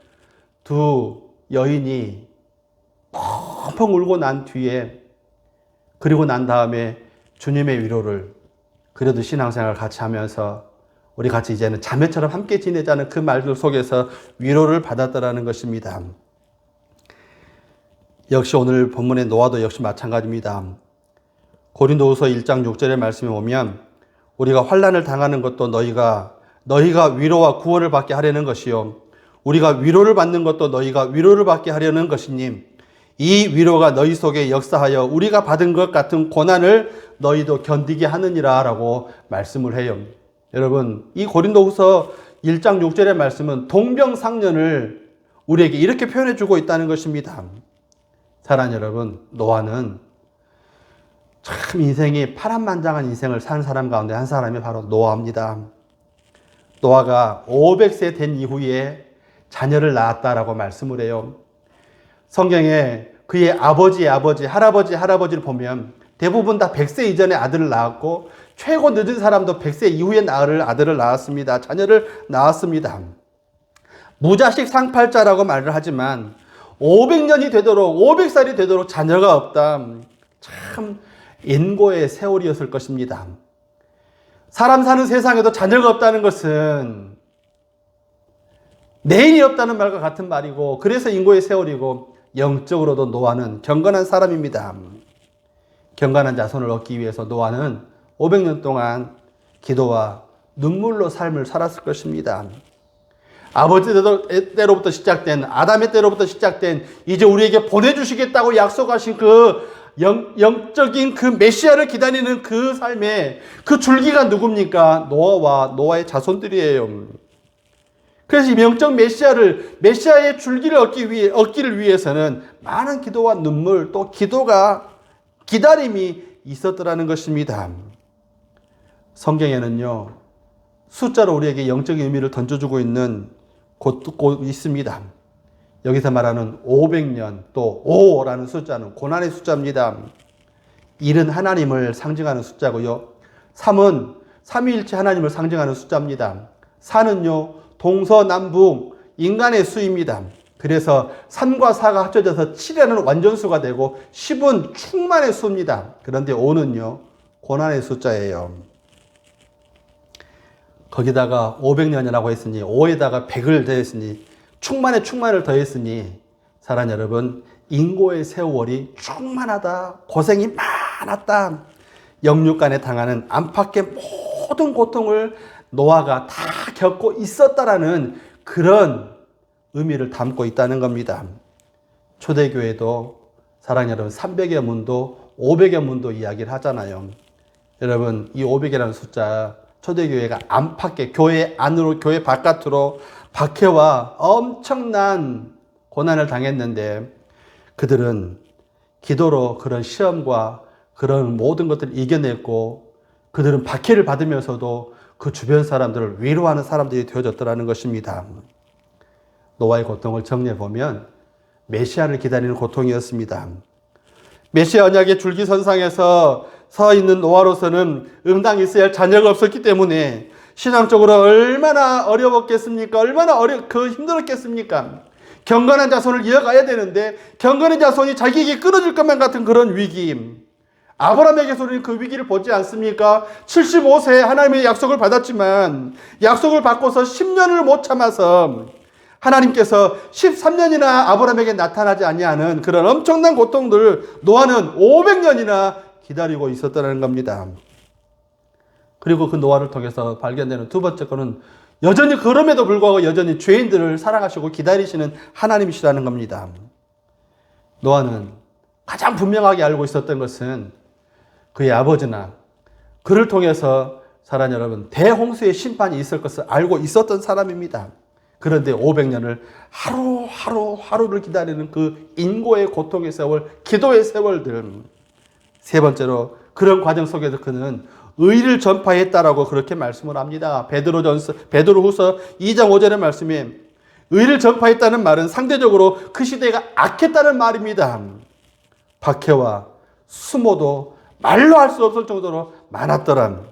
두 여인이 펑펑 울고 난 뒤에, 그리고 난 다음에 주님의 위로를, 그래도 신앙생활 같이 하면서 우리 같이 이제는 자매처럼 함께 지내자는 그 말들 속에서 위로를 받았다라는 것입니다. 역시 오늘 본문의 노아도 역시 마찬가지입니다. 고린도후서 1장 6절의 말씀에 보면 우리가 환난을 당하는 것도 너희가 위로와 구원을 받게 하려는 것이요, 우리가 위로를 받는 것도 너희가 위로를 받게 하려는 것이니 이 위로가 너희 속에 역사하여 우리가 받은 것 같은 고난을 너희도 견디게 하느니라 라고 말씀을 해요. 여러분, 이 고린도후서 1장 6절의 말씀은 동병상련을 우리에게 이렇게 표현해 주고 있다는 것입니다. 사랑하는 여러분, 노아는 참 인생이 파란만장한 인생을 사는 사람 가운데 한 사람이 바로 노아입니다. 노아가 500세 된 이후에 자녀를 낳았다라고 말씀을 해요. 성경에 그의 할아버지를 보면 대부분 다 100세 이전에 아들을 낳았고 최고 늦은 사람도 100세 이후에 아들을 낳았습니다. 자녀를 낳았습니다. 무자식 상팔자라고 말을 하지만 500살이 되도록 자녀가 없다. 참 인고의 세월이었을 것입니다. 사람 사는 세상에도 자녀가 없다는 것은 내일이 없다는 말과 같은 말이고, 그래서 인고의 세월이고, 영적으로도 노아는 경건한 사람입니다. 경건한 자손을 얻기 위해서 노아는 500년 동안 기도와 눈물로 삶을 살았을 것입니다. 아버지 때로부터 시작된, 아담의 때로부터 시작된, 이제 우리에게 보내주시겠다고 약속하신 그 영적인 그 메시아를 기다리는 그 삶의 그 줄기가 누굽니까? 노아와 노아의 자손들이에요. 그래서 이 영적 메시아의 줄기를 얻기를 위해서는 많은 기도와 눈물, 또 기다림이 있었더라는 것입니다. 성경에는요, 숫자로 우리에게 영적인 의미를 던져주고 있는 곳 있습니다. 여기서 말하는 500년, 또 5라는 숫자는 고난의 숫자입니다. 1은 하나님을 상징하는 숫자고요. 3은 삼위일체 하나님을 상징하는 숫자입니다. 4는요, 동서남북 인간의 수입니다. 그래서 3과 4가 합쳐져서 7이라는 완전수가 되고 10은 충만의 수입니다. 그런데 5는요, 고난의 숫자예요. 거기다가 500년이라고 했으니 5에다가 100을 더했으니 충만을 더했으니, 사랑하는 여러분, 인고의 세월이 충만하다, 고생이 많았다, 영육간에 당하는 안팎의 모든 고통을 노아가 다 겪고 있었다라는 그런 의미를 담고 있다는 겁니다. 초대교회도 사랑하는 여러분, 300여 문도 500여 문도 이야기를 하잖아요. 여러분, 이 500이라는 숫자, 초대교회가 안팎에, 교회 안으로 교회 바깥으로 박해와 엄청난 고난을 당했는데, 그들은 기도로 그런 시험과 그런 모든 것들을 이겨냈고, 그들은 박해를 받으면서도 그 주변 사람들을 위로하는 사람들이 되어졌더라는 것입니다. 노아의 고통을 정리해보면 메시아를 기다리는 고통이었습니다. 메시아 언약의 줄기선상에서 서 있는 노아로서는 응당 있어야 할 자녀가 없었기 때문에 신앙적으로 얼마나 어려웠겠습니까? 얼마나 힘들었겠습니까? 경건한 자손을 이어가야 되는데 경건한 자손이 자기에게 끊어질 것만 같은 그런 위기. 아브라함에게서는 그 위기를 보지 않습니까? 75세에 하나님의 약속을 받았지만 약속을 받고서 10년을 못 참아서 하나님께서 13년이나 아브라함에게 나타나지 아니하는 그런 엄청난 고통들을 노아는 500년이나 기다리고 있었다는 겁니다. 그리고 그 노아를 통해서 발견되는 두 번째 거는 여전히 그럼에도 불구하고 여전히 죄인들을 사랑하시고 기다리시는 하나님이시라는 겁니다. 노아는 가장 분명하게 알고 있었던 것은 그의 아버지나 그를 통해서 사랑 여러분 대홍수의 심판이 있을 것을 알고 있었던 사람입니다. 그런데 500년을 하루를 기다리는 그 인고의 고통의 세월, 기도의 세월들. 세 번째로 그런 과정 속에서 그는 의를 전파했다라고 그렇게 말씀을 합니다. 베드로후서 2장 5절의 말씀에 의를 전파했다는 말은 상대적으로 그 시대가 악했다는 말입니다. 박해와 수모도 말로 할 수 없을 정도로 많았더란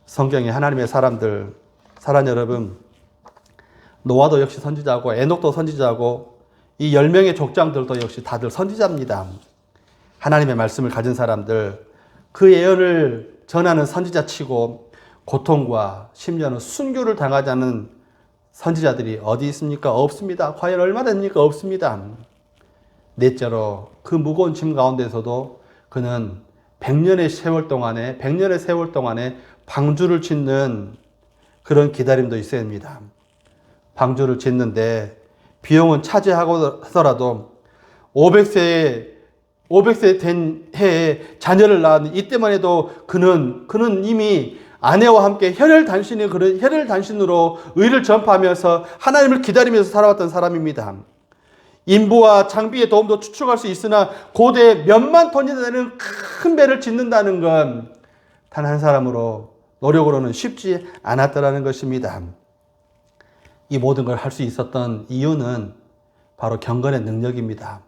성경에 하나님의 사람들, 사랑 여러분, 노아도 역시 선지자고 에녹도 선지자고 이 10명의 족장들도 역시 다들 선지자입니다. 하나님의 말씀을 가진 사람들, 그 예언을 전하는 선지자치고 고통과 심지어는 순교를 당하지 않은 선지자들이 어디 있습니까? 없습니다. 과연 얼마나 됩니까? 없습니다. 넷째로 그 무거운 짐 가운데서도 그는 100년의 세월 동안에 방주를 짓는 그런 기다림도 있어야 합니다. 방주를 짓는데 비용은 차지하고 하더라도 500세 된 해에 자녀를 낳은 이때만 해도 그는 이미 아내와 함께 혈혈단신으로 의를 전파하면서 하나님을 기다리면서 살아왔던 사람입니다. 인부와 장비의 도움도 추측할 수 있으나 고대 몇만 톤이 되는 큰 배를 짓는다는 건 단 한 사람으로 노력으로는 쉽지 않았다라는 것입니다. 이 모든 걸 할 수 있었던 이유는 바로 경건의 능력입니다.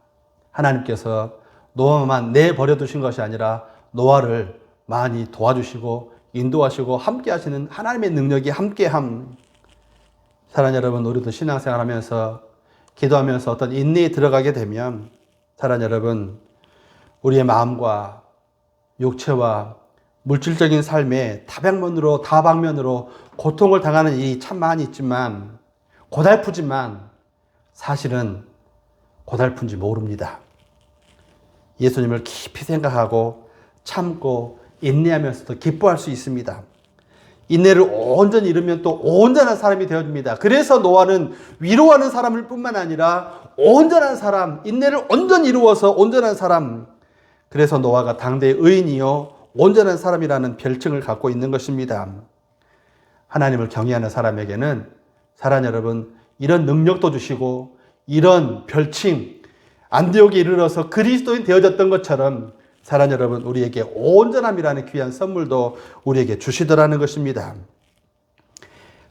하나님께서 노아만 내버려 두신 것이 아니라 노아를 많이 도와주시고 인도하시고 함께 하시는 하나님의 능력이 함께함. 사랑 여러분, 우리도 신앙생활 하면서 기도하면서 어떤 인내에 들어가게 되면 사랑 여러분, 우리의 마음과 육체와 물질적인 삶에 다방면으로 고통을 당하는 일이 참 많이 있지만 고달프지만 사실은 고달픈지 모릅니다. 예수님을 깊이 생각하고 참고 인내하면서도 기뻐할 수 있습니다. 인내를 온전히 이루면 또 온전한 사람이 되어집니다. 그래서 노아는 위로하는 사람일 뿐만 아니라 온전한 사람, 인내를 온전히 이루어서 온전한 사람. 그래서 노아가 당대의 의인이요 온전한 사람이라는 별칭을 갖고 있는 것입니다. 하나님을 경외하는 사람에게는 사랑 여러분, 이런 능력도 주시고 이런 별칭, 안디옥에 이르러서 그리스도인 되어졌던 것처럼 사랑 여러분, 우리에게 온전함이라는 귀한 선물도 우리에게 주시더라는 것입니다.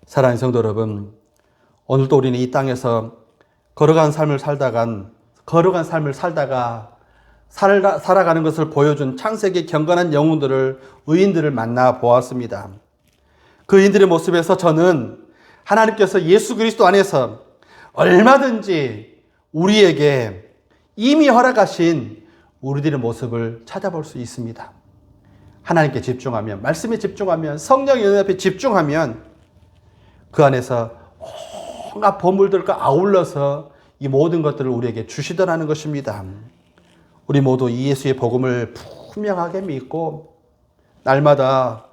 사랑하는 성도 여러분, 오늘도 우리는 이 땅에서 거룩한 삶을 살다가 살아가는 것을 보여준 창세기 경건한 영웅들을, 의인들을 만나 보았습니다. 그 의인들의 모습에서 저는 하나님께서 예수 그리스도 안에서 얼마든지 우리에게 이미 허락하신 우리들의 모습을 찾아볼 수 있습니다. 하나님께 집중하면, 말씀에 집중하면, 성령의 은혜 앞에 집중하면 그 안에서 온갖 보물들과 아울러서 이 모든 것들을 우리에게 주시더라는 것입니다. 우리 모두 이 예수의 복음을 분명하게 믿고 날마다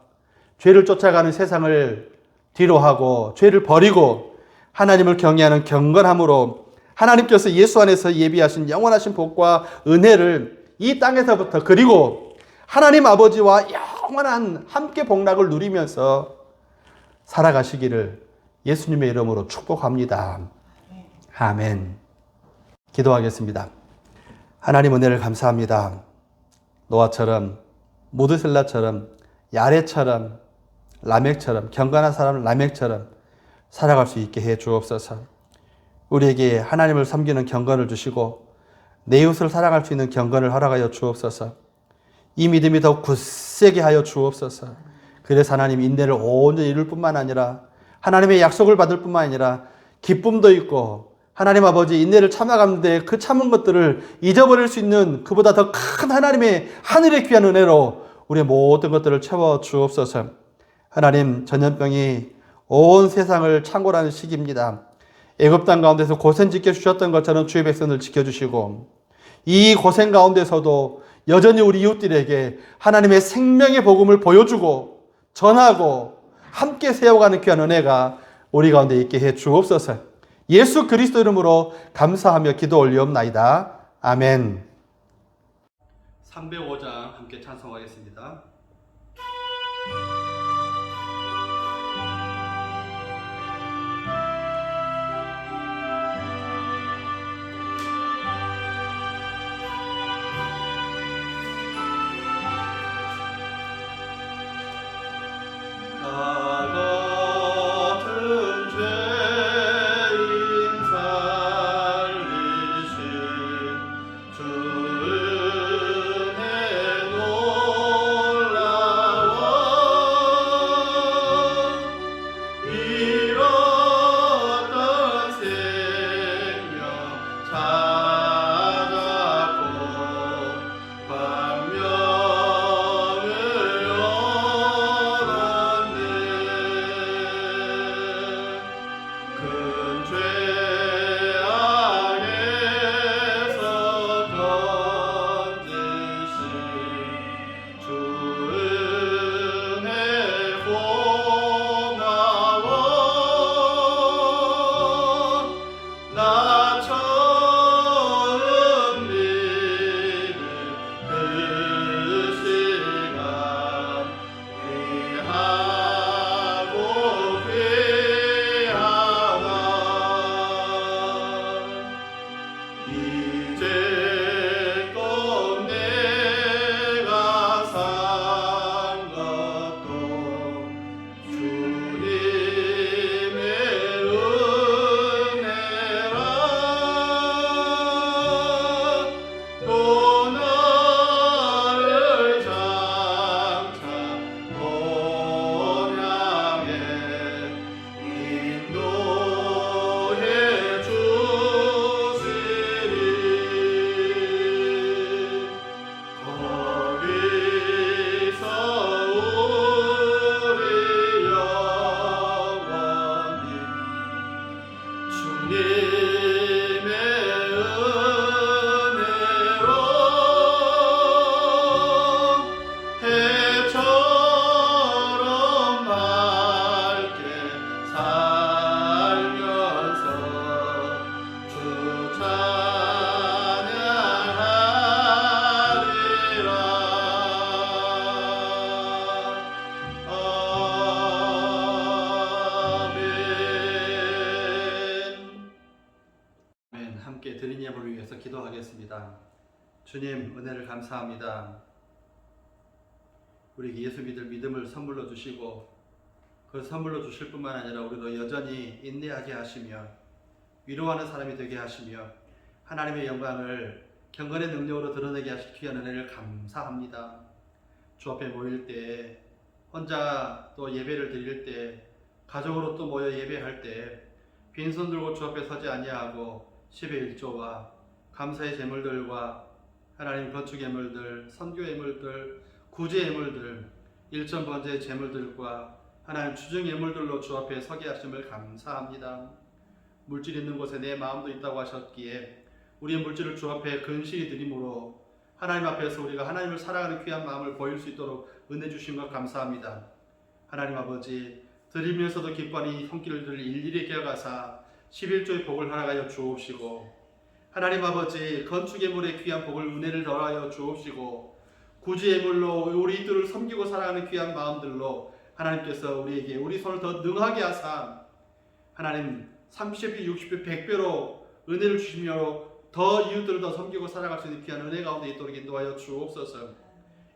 죄를 쫓아가는 세상을 뒤로하고 죄를 버리고 하나님을 경외하는 경건함으로 하나님께서 예수 안에서 예비하신 영원하신 복과 은혜를 이 땅에서부터 그리고 하나님 아버지와 영원한 함께 복락을 누리면서 살아가시기를 예수님의 이름으로 축복합니다. 아멘. 기도하겠습니다. 하나님 은혜를 감사합니다. 노아처럼, 무드셀라처럼, 야레처럼, 라멕처럼, 경건한 사람 라멕처럼 살아갈 수 있게 해 주옵소서. 우리에게 하나님을 섬기는 경건을 주시고 내 이웃을 사랑할 수 있는 경건을 허락하여 주옵소서. 이 믿음이 더욱 굳세게 하여 주옵소서. 그래서 하나님 인내를 온전히 이룰 뿐만 아니라 하나님의 약속을 받을 뿐만 아니라 기쁨도 있고 하나님 아버지 인내를 참아가는데 그 참은 것들을 잊어버릴 수 있는 그보다 더 큰 하나님의 하늘의 귀한 은혜로 우리의 모든 것들을 채워 주옵소서. 하나님, 전염병이 온 세상을 창궐하는 시기입니다. 애굽 땅 가운데서 고생 지켜주셨던 것처럼 주의 백성을 지켜주시고 이 고생 가운데서도 여전히 우리 이웃들에게 하나님의 생명의 복음을 보여주고 전하고 함께 세워가는 귀한 은혜가 우리 가운데 있게 해 주옵소서. 예수 그리스도 이름으로 감사하며 기도 올리옵나이다. 아멘. 305장 함께 찬송하겠습니다. 함께 드린 예물을 위해서 기도하겠습니다. 주님, 은혜를 감사합니다. 우리 예수 믿을 믿음을 선물로 주시고 그 선물로 주실 뿐만 아니라 우리도 여전히 인내하게 하시며 위로하는 사람이 되게 하시며 하나님의 영광을 경건의 능력으로 드러내게 하실 귀한 은혜를 감사합니다. 주 앞에 모일 때, 혼자 또 예배를 드릴 때, 가족으로 또 모여 예배할 때 빈손 들고 주 앞에 서지 아니하고 10의 1조와 감사의 제물들과 하나님 건축 예물들, 선교 예물들, 구제 예물들, 일전 번제의 제물들과 하나님 주중 예물들로 주 앞에 서게 하심을 감사합니다. 물질 있는 곳에 내 마음도 있다고 하셨기에 우리의 물질을 주 앞에 근실히 드림으로 하나님 앞에서 우리가 하나님을 사랑하는 귀한 마음을 보일 수 있도록 은혜 주신 것 감사합니다. 하나님 아버지, 드리면서도 기뻐하는 이 손길들을 일일이 기억하사 11조의 복을 허락하여 주옵시고 하나님 아버지, 건축 예물의 귀한 복을 은혜를 더하여 주옵시고 구제 예물로 우리 이들을 섬기고 사랑하는 귀한 마음들로 하나님께서 우리에게 우리 손을 더 능하게 하사 하나님 30배, 60배, 100배로 은혜를 주시며 더 이웃들을 더 섬기고 살아갈 수 있는 귀한 은혜 가운데 있도록 인도하여 주옵소서.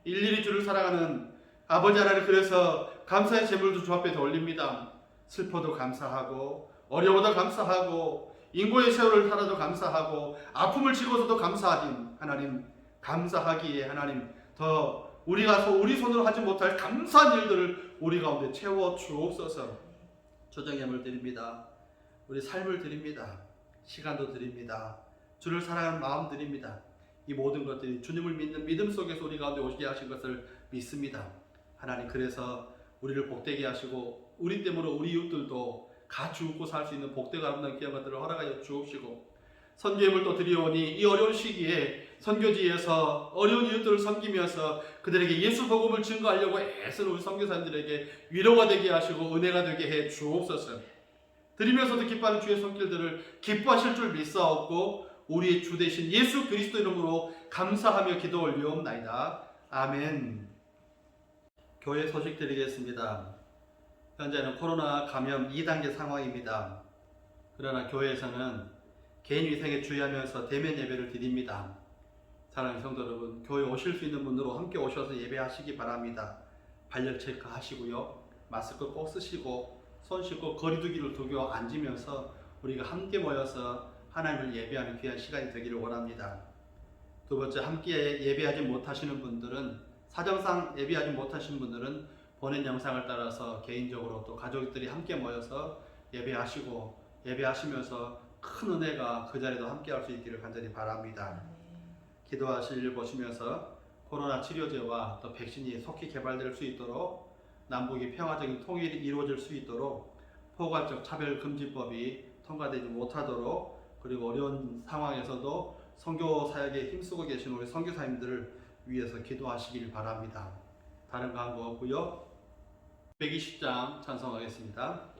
일일이 주를 사랑하는 아버지 하나님, 그래서 감사의 제물도 주 앞에 돌립니다. 슬퍼도 감사하고 어려워도 감사하고 인고의 세월을 살아도 감사하고 아픔을 지고서도 감사하긴 하나님, 감사하기에 하나님 더 우리가 우리 손으로 하지 못할 감사한 일들을 우리 가운데 채워 주옵소서. 조정예물 드립니다. 우리 삶을 드립니다. 시간도 드립니다. 주를 사랑하는 마음 드립니다. 이 모든 것들이 주님을 믿는 믿음 속에서 우리 가운데 오시게 하신 것을 믿습니다. 하나님, 그래서 우리를 복되게 하시고 우리 때문에 우리 이웃들도 같이 웃고 살 수 있는 복되고 아름다운 귀한 것들을 허락하여 주옵시고 선교예물도 드리오니 이 어려운 시기에 선교지에서 어려운 이웃들을 섬기면서 그들에게 예수 복음을 증거하려고 애쓰는 우리 선교사님들에게 위로가 되게 하시고 은혜가 되게 해 주옵소서. 드리면서도 기뻐하는 주의 손길들을 기뻐하실 줄 믿사옵고 우리의 주 되신 예수 그리스도 이름으로 감사하며 기도 올리옵나이다. 아멘. 교회 소식 드리겠습니다. 현재는 코로나 감염 2단계 상황입니다. 그러나 교회에서는 개인 위생에 주의하면서 대면 예배를 드립니다. 사랑하는 성도 여러분, 교회 오실 수 있는 분으로 함께 오셔서 예배하시기 바랍니다. 발열 체크하시고요. 마스크 꼭 쓰시고 손 씻고 거리두기를 두고 앉으면서 우리가 함께 모여서 하나님을 예배하는 귀한 시간이 되기를 원합니다. 두 번째, 함께 예배하지 못하시는 분들은, 사정상 예배하지 못하시는 분들은 보낸 영상을 따라서 개인적으로 또 가족들이 함께 모여서 예배하시면서 큰 은혜가 그 자리도 함께 할 수 있기를 간절히 바랍니다. 기도하실 일 보시면서 코로나 치료제와 또 백신이 속히 개발될 수 있도록, 남북이 평화적인 통일이 이루어질 수 있도록, 포괄적 차별금지법이 통과되지 못하도록, 그리고 어려운 상황에서도 선교 사역에 힘쓰고 계신 우리 선교사님들을 위해서 기도하시길 바랍니다. 다른 광고 없고요. 120장 찬송하겠습니다.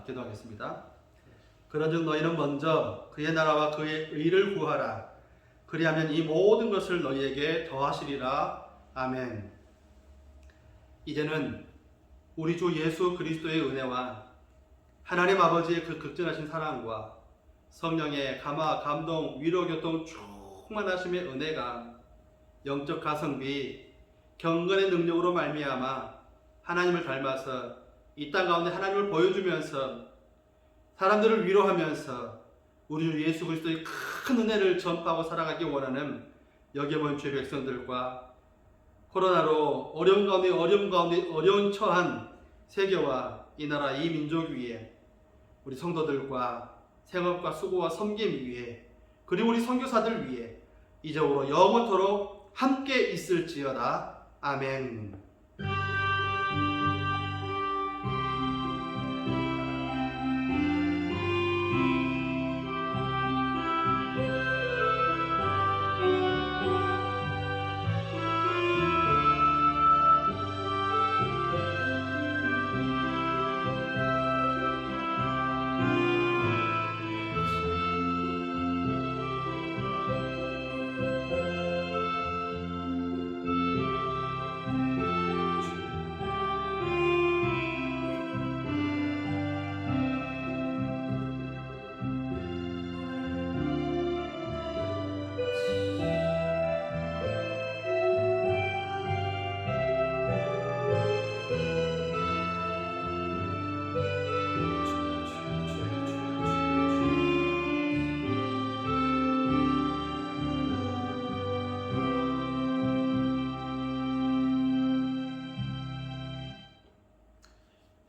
기도하겠습니다. 그런즉 너희는 먼저 그의 나라와 그의 의를 구하라. 그리하면 이 모든 것을 너희에게 더하시리라. 아멘. 이제는 우리 주 예수 그리스도의 은혜와 하나님 아버지의 그 극진하신 사랑과 성령의 감화, 감동, 위로, 교통, 충만하심의 은혜가 영적 가성비, 경건의 능력으로 말미암아 하나님을 닮아서 이 땅 가운데 하나님을 보여주면서 사람들을 위로하면서 우리 주 예수 그리스도의 큰 은혜를 전파하고 살아가기 원하는 여기 모인 주의 백성들과 코로나로 어려운 가운데 어려운 처한 세계와 이 나라 이 민족 위에 우리 성도들과 생업과 수고와 섬김 위에 그리고 우리 선교사들 위에 이적으로 영원토록 함께 있을지어다. 아멘.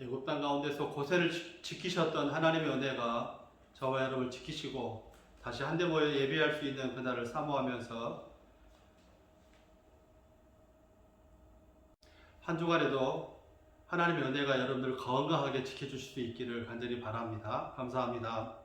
애굽 땅 가운데서 고세를 지키셨던 하나님의 은혜가 저와 여러분을 지키시고 다시 한데 모여 예배할 수 있는 그날을 사모하면서 한 주간에도 하나님의 은혜가 여러분들 건강하게 지켜주실 수 있기를 간절히 바랍니다. 감사합니다.